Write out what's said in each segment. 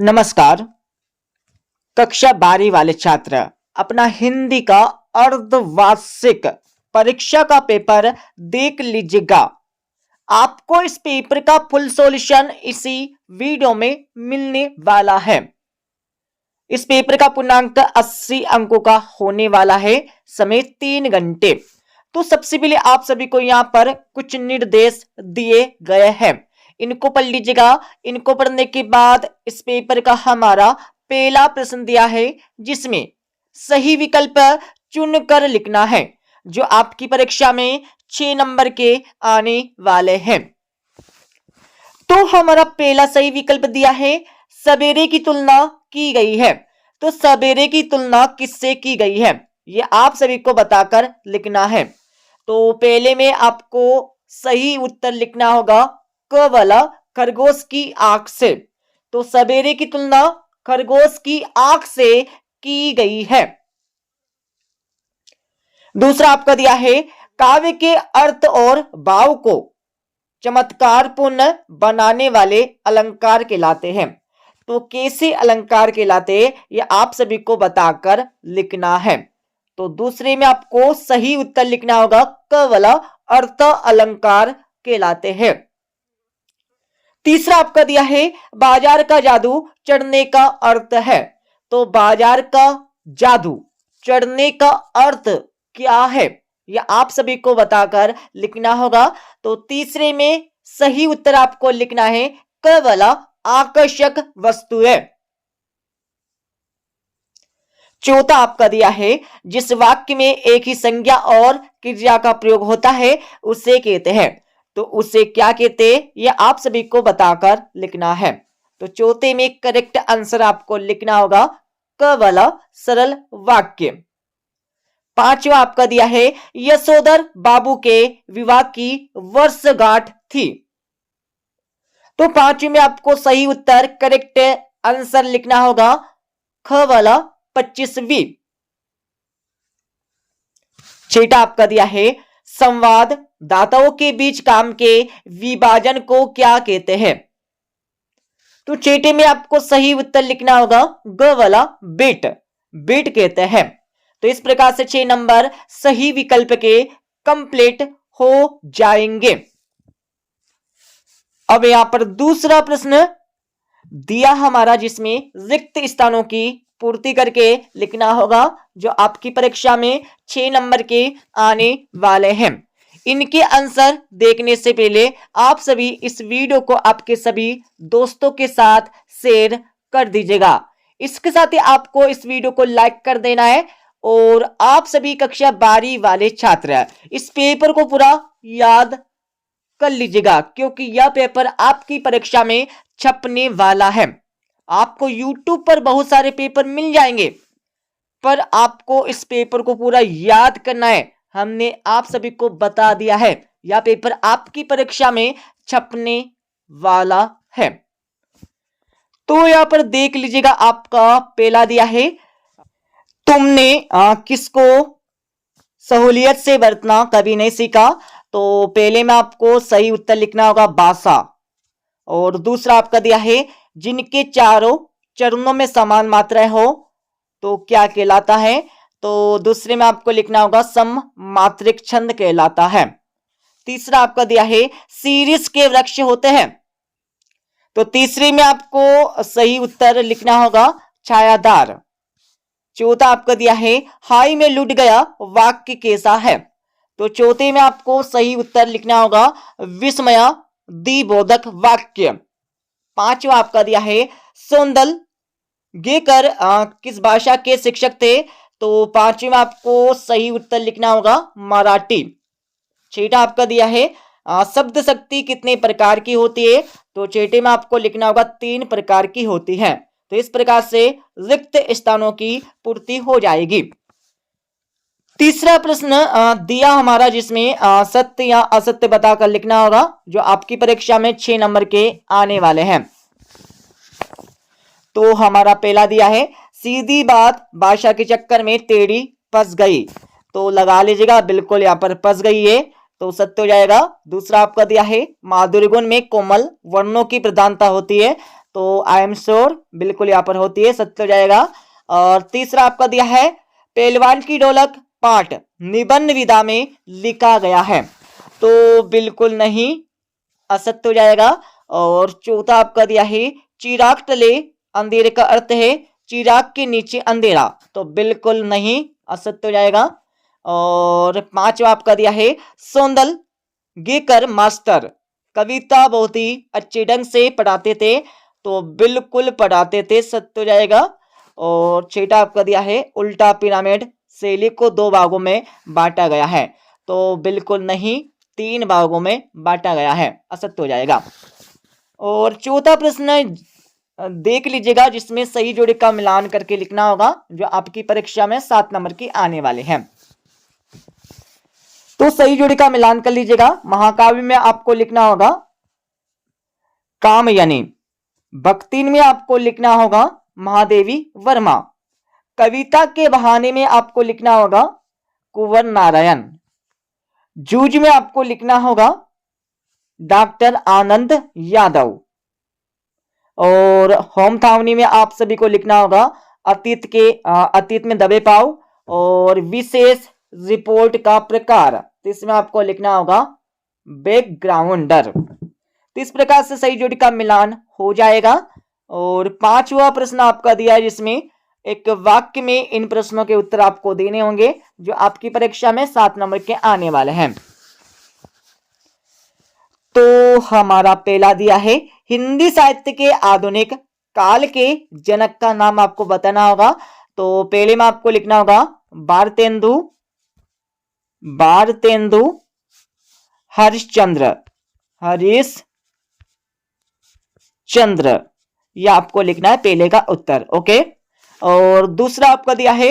नमस्कार। कक्षा 12 वाले छात्र अपना हिंदी का अर्धवार्षिक परीक्षा का पेपर देख लीजिएगा। आपको इस पेपर का फुल सॉल्यूशन इसी वीडियो में मिलने वाला है। इस पेपर का पूर्णांक 80 अंकों का होने वाला है, समय 3 घंटे। तो सबसे पहले आप सभी को यहाँ पर कुछ निर्देश दिए गए हैं, इनको पढ़ लीजिएगा। इनको पढ़ने के बाद इस पेपर का हमारा पहला प्रश्न दिया है, जिसमें सही विकल्प चुनकर लिखना है, जो आपकी परीक्षा में 6 नंबर के आने वाले हैं। तो हमारा पहला सही विकल्प दिया है, सवेरे की तुलना की गई है। तो सवेरे की तुलना किससे की गई है, ये आप सभी को बताकर लिखना है। तो पहले में आपको सही उत्तर लिखना होगा क वाला, खरगोश की आंख से। तो सवेरे की तुलना खरगोश की आंख से की गई है। दूसरा आपका दिया है, काव्य के अर्थ और भाव को चमत्कारपूर्ण बनाने वाले अलंकार कहलाते हैं। तो कैसे अलंकार कहलाते हैं, ये आप सभी को बताकर लिखना है। तो दूसरे में आपको सही उत्तर लिखना होगा क वाला, अर्थ अलंकार कहलाते हैं। तीसरा आपका दिया है, बाजार का जादू चढ़ने का अर्थ है। तो बाजार का जादू चढ़ने का अर्थ क्या है, यह आप सभी को बताकर लिखना होगा। तो तीसरे में सही उत्तर आपको लिखना है क वाला, आकर्षक वस्तु है। चौथा आपका दिया है, जिस वाक्य में एक ही संज्ञा और क्रिया का प्रयोग होता है उसे कहते हैं। तो उसे क्या कहते हैं, यह आप सभी को बताकर लिखना है। तो चौथे में करेक्ट आंसर आपको लिखना होगा क वाला, सरल वाक्य। पांचवा आपका दिया है, यशोधर बाबू के विवाह की वर्षगांठ थी। तो पांचवे में आपको सही उत्तर करेक्ट आंसर लिखना होगा ख वाला, 25वीं। छठा आपका दिया है, संवाद दाताओं के बीच काम के विभाजन को क्या कहते हैं। तो छठे में आपको सही उत्तर लिखना होगा ग वाला, बेट, बेट कहते हैं। तो इस प्रकार से 6 नंबर सही विकल्प के कंप्लीट हो जाएंगे। अब यहां पर दूसरा प्रश्न दिया हमारा, जिसमें रिक्त स्थानों की पूर्ति करके लिखना होगा, जो आपकी परीक्षा में 6 नंबर के आने वाले हैं। इनके आंसर देखने से पहले आप सभी इस वीडियो को आपके सभी दोस्तों के साथ शेयर कर दीजिएगा। इसके साथ ही आपको इस वीडियो को लाइक कर देना है। और आप सभी कक्षा 12 वाले छात्र इस पेपर को पूरा याद कर लीजिएगा, क्योंकि यह पेपर आपकी परीक्षा में छपने वाला है। आपको YouTube पर बहुत सारे पेपर मिल जाएंगे, पर आपको इस पेपर को पूरा याद करना है। हमने आप सभी को बता दिया है, यह पेपर आपकी परीक्षा में छपने वाला है। तो यहां पर देख लीजिएगा, आपका पहला दिया है, तुमने किसको सहूलियत से बरतना कभी नहीं सीखा। तो पहले में आपको सही उत्तर लिखना होगा भाषा। और दूसरा आपका दिया है, जिनके चारों चरणों में समान मात्राएं हो तो क्या कहलाता है। तो दूसरे में आपको लिखना होगा सममात्रिक छंद कहलाता है। तीसरा आपका दिया है, शीर्ष के वृक्ष होते हैं। तो तीसरे में आपको सही उत्तर लिखना होगा छायादार। चौथा आपका दिया है, हाय में लुट गया वाक्य कैसा है। तो चौथे में आपको सही उत्तर लिखना होगा विस्मया दिबोधक वाक्य। पांचवा आपका दिया है, सौंदल गेकर किस भाषा के शिक्षक थे। तो पांचवे में आपको सही उत्तर लिखना होगा मराठी। छठा आपका दिया है, शब्द शक्ति कितने प्रकार की होती है। तो छठे में आपको लिखना होगा 3 प्रकार की होती है। तो इस प्रकार से रिक्त स्थानों की पूर्ति हो जाएगी। तीसरा प्रश्न दिया हमारा, जिसमें सत्य या असत्य बताकर लिखना होगा, जो आपकी परीक्षा में 6 नंबर के आने वाले हैं। तो हमारा पहला दिया है, सीधी बात भाषा के चक्कर में टेढ़ी फंस गई। तो लगा लीजिएगा, बिल्कुल यहाँ पर फंस गई है, तो सत्य हो जाएगा। दूसरा आपका दिया है, माधुर्य गुण में कोमल वर्णों की प्रधानता होती है। तो आई एम श्योर बिल्कुल यहाँ पर होती है, सत्य हो जाएगा। और तीसरा आपका दिया है पहलवान की ढोलक पाठ निबंध विधा में लिखा गया है, तो बिल्कुल नहीं, असत्य हो जाएगा। और चौथा आपका दिया है चिराग तले अंधेरे का अर्थ है चिराग के नीचे अंधेरा, तो बिल्कुल नहीं, असत्य हो जाएगा। और पांचवा आपका दिया है सौंदल गेकर मास्टर कविता बहुत ही अच्छे ढंग से पढ़ाते थे, तो बिल्कुल पढ़ाते थे, सत्य हो जाएगा। और छठा आपका दिया है उल्टा पिरामिड शैली को 2 भागों में बांटा गया है, तो बिल्कुल नहीं, 3 भागों में बांटा गया है, असत्य हो जाएगा। और चौथा प्रश्न देख लीजिएगा जिसमें सही जोड़ी का मिलान करके लिखना होगा, जो आपकी परीक्षा में 7 नंबर की आने वाले हैं। तो सही जोड़ी का मिलान कर लीजिएगा। महाकाव्य में आपको लिखना होगा कामयनी, भक्ति में आपको लिखना होगा महादेवी वर्मा, कविता के बहाने में आपको लिखना होगा कुंवर नारायण, जूझ में आपको लिखना होगा डॉक्टर आनंद यादव, और होम थावनी में आप सभी को लिखना होगा अतीत में दबे पाव और विशेष रिपोर्ट का प्रकार, तो इसमें आपको लिखना होगा बैकग्राउंडर। तो इस प्रकार से सही जोड़ी का मिलान हो जाएगा। और पांचवा प्रश्न आपका दिया है जिसमें एक वाक्य में इन प्रश्नों के उत्तर आपको देने होंगे, जो आपकी परीक्षा में 7 नंबर के आने वाले हैं। तो हमारा पहला दिया है हिंदी साहित्य के आधुनिक काल के जनक का नाम आपको बताना होगा, तो पहले में आपको लिखना होगा भारतेंदु हरिश्चंद्र, यह आपको लिखना है पहले का उत्तर, ओके। और दूसरा आपका दिया है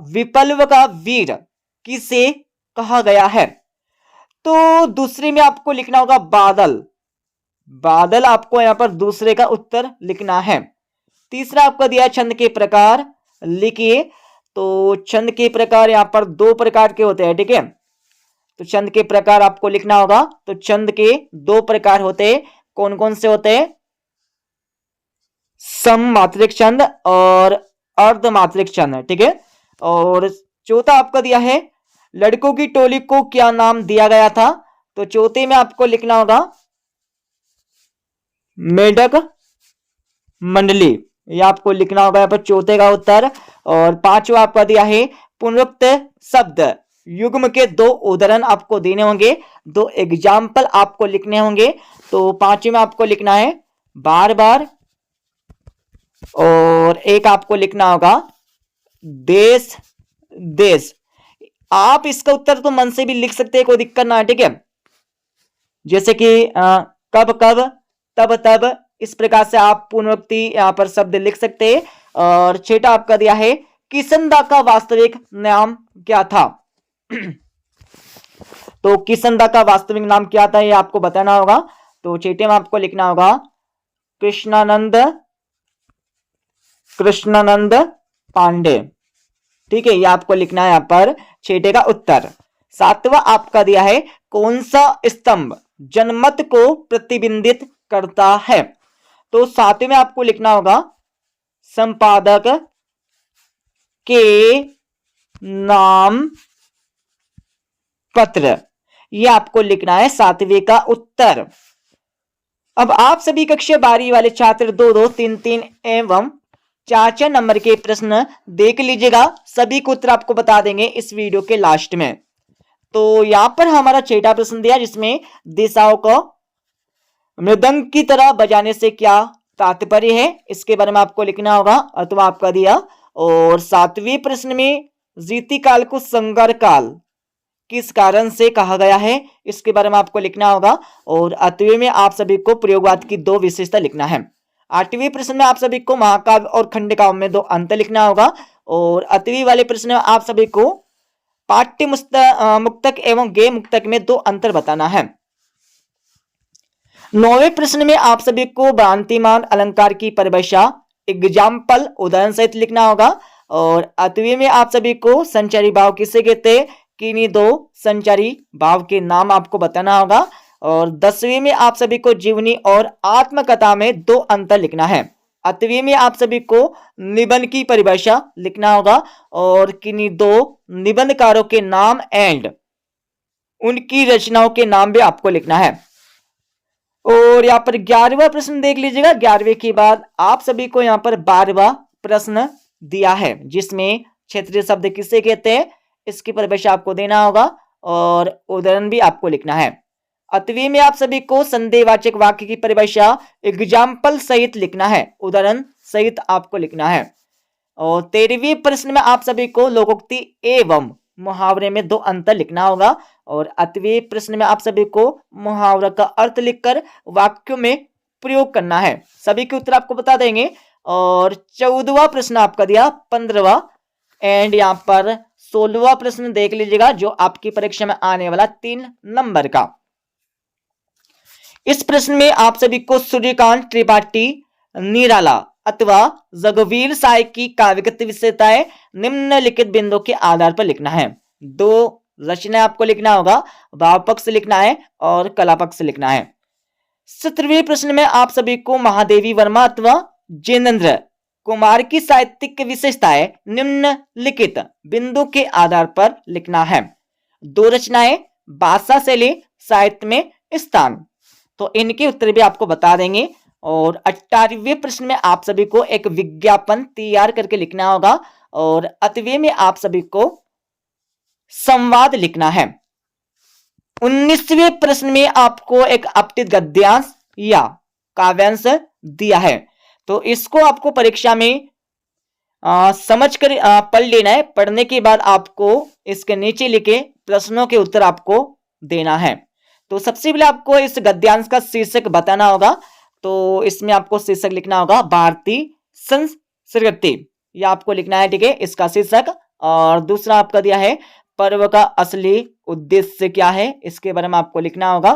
विप्लव का वीर किसे कहा गया है, तो दूसरे में आपको लिखना होगा बादल आपको यहां पर दूसरे का उत्तर लिखना है। तीसरा आपका दिया छंद के प्रकार लिखिए, तो छंद के प्रकार यहां पर 2 प्रकार के होते हैं, ठीक है। तो छंद के प्रकार आपको लिखना होगा, तो छंद के 2 प्रकार होते हैं, कौन कौन से होते हैं, सममात्रिक छंद और अर्धमात्रिक छंद, ठीक है। और चौथा आपका दिया है लड़कों की टोली को क्या नाम दिया गया था, तो चौथे में आपको लिखना होगा मेढक मंडली, यह आपको लिखना होगा यहाँ पर चौथे का उत्तर। और पांचवा आपका दिया है पुनरुक्त शब्द युग्म के 2 उदाहरण आपको देने होंगे, 2 एग्जाम्पल आपको लिखने होंगे, तो पांचवे में आपको लिखना है बार बार, और एक आपको लिखना होगा देश देश। आप इसका उत्तर तो मन से भी लिख सकते हैं, कोई दिक्कत ना है, ठीक है। जैसे कि कब कब तब तब, इस प्रकार से आप पुनरुक्ति यहां पर शब्द लिख सकते हैं। और छठा आपका दिया है किसनदा का वास्तविक नाम क्या था, तो किसनदा का वास्तविक नाम क्या था ये आपको बताना होगा, तो छठे में आपको लिखना होगा कृष्णानंद पांडे, ठीक है, ये आपको लिखना है यहां पर छठे का उत्तर। सातवां आपका दिया है कौन सा स्तंभ जनमत को प्रतिबिंबित करता है, तो सातवें में आपको लिखना होगा संपादक के नाम पत्र, यह आपको लिखना है 7वें का उत्तर। अब आप सभी कक्षा 12 वाले छात्र 2-2, 3-3 एवं 4-4 नंबर के प्रश्न देख लीजिएगा, सभी को उत्तर आपको बता देंगे इस वीडियो के लास्ट में। तो यहां पर हमारा छठा प्रश्न दिया जिसमें दिशाओं को मृदंग की तरह बजाने से क्या तात्पर्य है, इसके बारे में आपको लिखना होगा, अथवा आपका दिया। और 7वें प्रश्न में रीति काल को संगर काल किस कारण से कहा गया है, इसके बारे में आपको लिखना होगा। और 8वें में आप सभी को प्रयोगवाद की 2 विशेषता लिखना है। 8वें प्रश्न में आप सभी को महाकाव्य और खंडकाव्य में 2 अंतर लिखना होगा। और 8वीं वाले प्रश्न में आप सभी को पाठ्य मुक्तक एवं गेय मुक्तक में 2 अंतर बताना है। 9वें प्रश्न में आप सभी को भ्रांतिमान अलंकार की परिभाषा एग्जाम्पल उदाहरण सहित लिखना होगा। और 8वीं में आप सभी को संचारी भाव किसे कहते हैं, किन्हीं 2 संचारी भाव के नाम आपको बताना होगा। और 10वीं में आप सभी को जीवनी और आत्मकथा में 2 अंतर लिखना है। 8वीं में आप सभी को निबंध की परिभाषा लिखना होगा और किन्हीं 2 निबंधकारों के नाम एंड उनकी रचनाओं के नाम भी आपको लिखना है। और यहाँ पर 11वां प्रश्न देख लीजिएगा। 11वें के बाद आप सभी को यहाँ पर 12वां प्रश्न दिया है, जिसमें क्षेत्रीय शब्द किसे कहते हैं इसकी परिभाषा आपको देना होगा और उदाहरण भी आपको लिखना है। 8वीं में आप सभी को संदेहवाचक वाक्य की परिभाषा एग्जाम्पल सहित लिखना है, उदाहरण सहित आपको लिखना है। और 13वीं प्रश्न में आप सभी को लोकोक्ति एवं मुहावरे में 2 अंतर लिखना होगा और 8वें प्रश्न में आप सभी को मुहावरा का अर्थ लिखकर वाक्यों में प्रयोग करना है। सभी के उत्तर आपको बता देंगे। और 14वां प्रश्न आपका दिया 15वां एंड यहाँ पर 16वां प्रश्न देख लीजिएगा, जो आपकी परीक्षा में आने वाला 3 नंबर का। इस प्रश्न में आप सभी को सूर्यकांत त्रिपाठी निराला अथवा जगवीर साय की काव्यगत विशेषताएं निम्नलिखित बिंदुओं के आधार पर लिखना है। 2 रचना आपको लिखना होगा, भाव पक्ष लिखना है और कला पक्ष लिखना है। 17वें प्रश्न में आप सभी को महादेवी वर्मा अथवा जिनेंद्र कुमार की साहित्यिक विशेषताएं निम्नलिखित बिंदु के आधार पर लिखना है। 2 रचनाएं, भाषा शैली, साहित्य में स्थान, तो इनके उत्तर भी आपको बता देंगे। और 18वें प्रश्न में आप सभी को एक विज्ञापन तैयार करके लिखना होगा और 8वें में आप सभी को संवाद लिखना है। 19वें प्रश्न में आपको एक अपठित गद्यांश या काव्यांश दिया है, तो इसको आपको परीक्षा में समझ कर पढ़ लेना है। पढ़ने के बाद आपको इसके नीचे लिखे प्रश्नों के उत्तर आपको देना है। तो सबसे पहले आपको इस गद्यांश का शीर्षक बताना होगा, तो इसमें आपको शीर्षक लिखना होगा भारतीय संस्कृति, यह आपको लिखना है, ठीक है, इसका शीर्षक। और दूसरा आपका दिया है पर्व का असली उद्देश्य क्या है, इसके बारे में आपको लिखना होगा।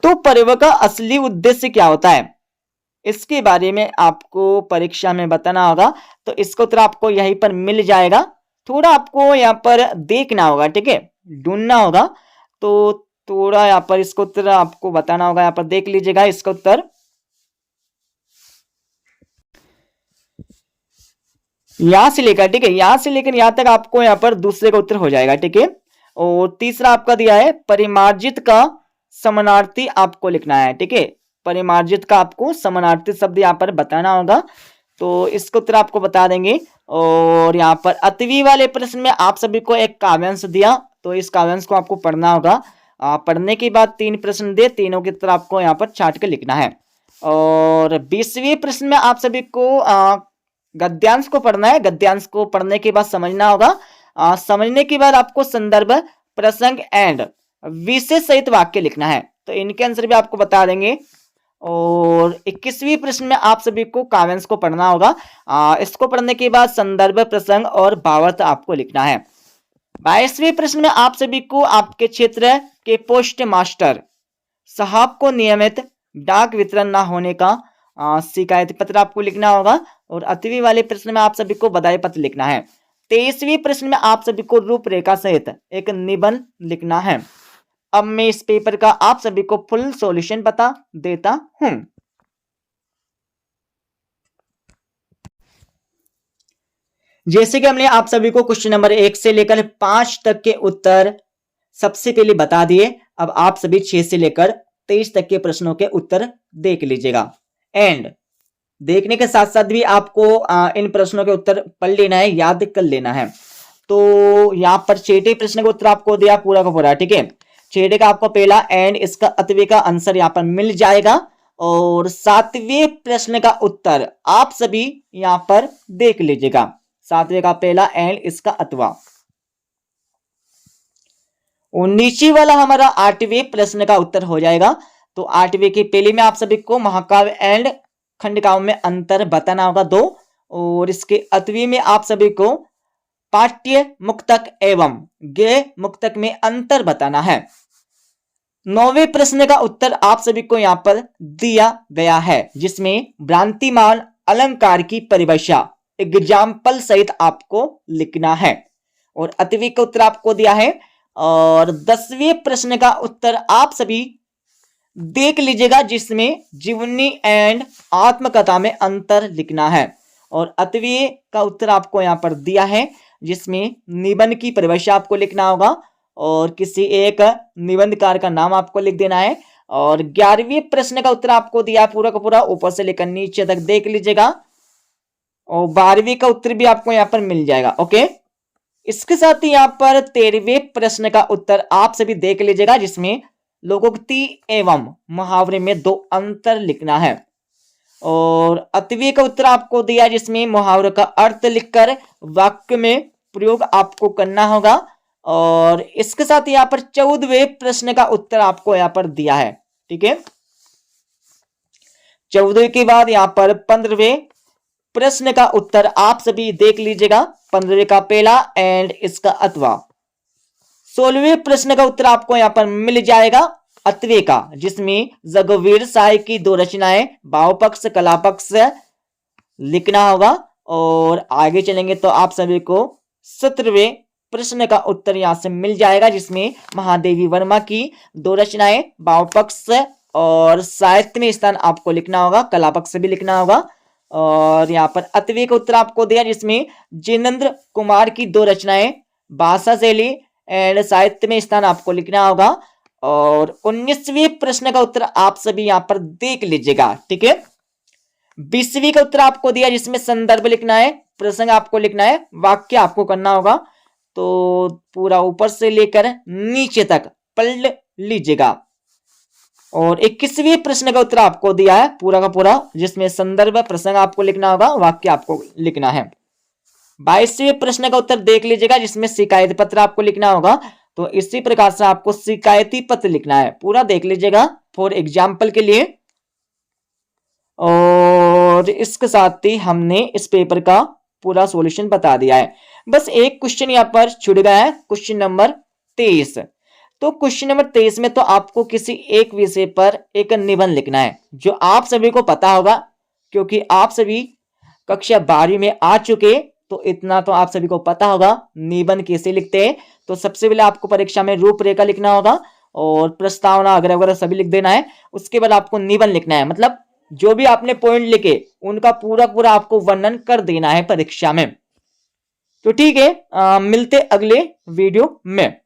तो पर्व का असली उद्देश्य क्या होता है इसके बारे में आपको परीक्षा में बताना होगा, तो इसका उत्तर आपको यहीं पर मिल जाएगा। थोड़ा आपको यहाँ पर देखना होगा, ठीक है, ढूंढना होगा, तो थोड़ा यहाँ पर इसका उत्तर आपको बताना होगा। यहाँ पर देख लीजिएगा इसका उत्तर, यहां से लेकर, ठीक है, यहां से लेकर यहां तक आपको यहाँ पर दूसरे का उत्तर हो जाएगा, ठीक है। और तीसरा आपका दिया है परिमार्जित का समानार्थी आपको लिखना है, ठीक है, परिमार्जित का आपको समानार्थी शब्द यहाँ पर बताना होगा, तो इसका उत्तर आपको बता देंगे। और यहाँ पर 8वीं वाले प्रश्न में आप सभी को एक काव्यांश दिया, तो इस काव्यांश को आपको पढ़ना होगा। पढ़ने के बाद 3 प्रश्न दे, तीनों के उत्तर आपको यहाँ पर छांट के लिखना है। और 20वें प्रश्न में आप सभी को गद्यांश को पढ़ना है। गद्यांश को पढ़ने के बाद समझना होगा। समझने के बाद आपको संदर्भ, प्रसंग एंड विषय सहित वाक्य लिखना है, तो इनके आंसर भी आपको बता देंगे। और 21वें प्रश्न में आप सभी को काव्यांश को पढ़ना होगा। इसको पढ़ने के बाद संदर्भ, प्रसंग और भावार्थ आपको लिखना है। 22वें प्रश्न में आप सभी को आपके क्षेत्र के पोस्ट मास्टर साहब को नियमित डाक वितरण न होने का शिकायत पत्र आपको लिखना होगा। और 8वीं वाले प्रश्न में आप सभी को बधाई पत्र लिखना है। 23वें प्रश्न में आप सभी को रूपरेखा सहित एक निबंध लिखना है। अब मैं इस पेपर का आप सभी को फुल सॉल्यूशन बता देता हूं। जैसे कि हमने आप सभी को क्वेश्चन नंबर 1 से लेकर 5 तक के उत्तर सबसे पहले बता दिए। अब आप सभी 6 से लेकर 23 तक के प्रश्नों के उत्तर देख लीजिएगा। एंड देखने के साथ साथ भी आपको इन प्रश्नों के उत्तर पढ़ लेना है, याद कर लेना है। तो यहाँ पर 6ठे प्रश्न का उत्तर आपको दिया पूरा का पूरा, ठीक है। 6ठे का आपको पहला एंड इसका 8वीं का आंसर यहाँ पर मिल जाएगा। और 7वें प्रश्न का उत्तर आप सभी यहाँ पर देख लीजिएगा। 7वें का पहला एंड इसका 8वां। और नीचे वाला हमारा 8वें प्रश्न का उत्तर हो जाएगा। तो 8वें की पहले में आप सभी को महाकाव्य एंड खंडकाव्य में अंतर बताना होगा 2। और इसके 8वीं में आप सभी को पाठ्य मुक्तक एवं गेय मुक्तक में अंतर बताना है। 9वें प्रश्न का उत्तर आप सभी को यहाँ पर दिया गया है, जिसमें भ्रांतिमान अलंकार की परिभाषा एग्जाम्पल सहित आपको लिखना है। और 8वीं का उत्तर आपको दिया है और 10वें प्रश्न का उत्तर आप सभी देख लीजिएगा, जिसमें जीवनी एंड आत्मकथा में अंतर लिखना है। और 8वें का उत्तर आपको यहाँ पर दिया है, जिसमें निबंध की परिभाषा आपको लिखना होगा और किसी एक निबंधकार का नाम आपको लिख देना है। और 11वें प्रश्न का उत्तर आपको दिया पूरा का पूरा, ऊपर से लेकर नीचे तक देख लीजिएगा। और 12वीं का उत्तर भी आपको यहाँ पर मिल जाएगा। ओके, इसके साथ ही यहाँ पर 13वें प्रश्न का उत्तर आप सभी देख लीजिएगा, जिसमें लोकोक्ति एवं मुहावरे में 2 अंतर लिखना है। और 8वें का उत्तर आपको दिया, जिसमें मुहावरे का अर्थ लिखकर वाक्य में प्रयोग आपको करना होगा। और इसके साथ यहाँ पर 14वें प्रश्न का उत्तर आपको यहाँ पर दिया है। ठीक है, 14 के बाद यहाँ पर 15वें प्रश्न का उत्तर आप सभी देख लीजिएगा। 15वें का पहला एंड इसका अथवा। 16वें प्रश्न का उत्तर आपको यहाँ पर मिल जाएगा 8वें का, जिसमें जगवीर साय की 2 रचनाएं भाव पक्ष कला पक्ष लिखना होगा। और आगे चलेंगे तो आप सभी को 17वें प्रश्न का उत्तर यहाँ से मिल जाएगा, जिसमें महादेवी वर्मा की 2 रचनाएं भाव पक्ष और साहित्य में स्थान आपको लिखना होगा, कला पक्ष भी लिखना होगा। और यहाँ पर 8वें का उत्तर आपको दिया, जिसमें जिनेंद्र कुमार की 2 रचनाएं भाषा शैली एंड साहित्य में स्थान आपको लिखना होगा। और 19वें प्रश्न का उत्तर आप सभी यहाँ पर देख लीजिएगा। ठीक है, 20वीं का उत्तर आपको दिया, जिसमें संदर्भ लिखना है, प्रसंग आपको लिखना है, वाक्य आपको करना होगा। तो पूरा ऊपर से लेकर नीचे तक पढ़ लीजिएगा। और 21वें प्रश्न का उत्तर आपको दिया है पूरा का पूरा, जिसमें संदर्भ प्रसंग आपको लिखना होगा, वाक्य आपको लिखना है। 22वें प्रश्न का उत्तर देख लीजिएगा, जिसमें शिकायत पत्र आपको लिखना होगा। तो इसी प्रकार से आपको शिकायती पत्र लिखना है, पूरा देख लीजिएगा फॉर एग्जाम्पल के लिए। और इसके साथ ही हमने इस पेपर का पूरा सॉल्यूशन बता दिया है। बस एक क्वेश्चन यहाँ पर छूट गया है, क्वेश्चन नंबर 23। तो क्वेश्चन नंबर 23 में तो आपको किसी एक विषय पर एक निबंध लिखना है, जो आप सभी को पता होगा, क्योंकि आप सभी कक्षा 12वीं में आ चुके, तो इतना तो आप सभी को पता होगा निबंध कैसे लिखते हैं। तो सबसे पहले आपको परीक्षा में रूपरेखा लिखना होगा और प्रस्तावना वगैरह वगैरह सभी लिख देना है। उसके बाद आपको निबंध लिखना है, मतलब जो भी आपने पॉइंट लिखे उनका पूरा पूरा आपको वर्णन कर देना है परीक्षा में। तो ठीक है, मिलते अगले वीडियो में।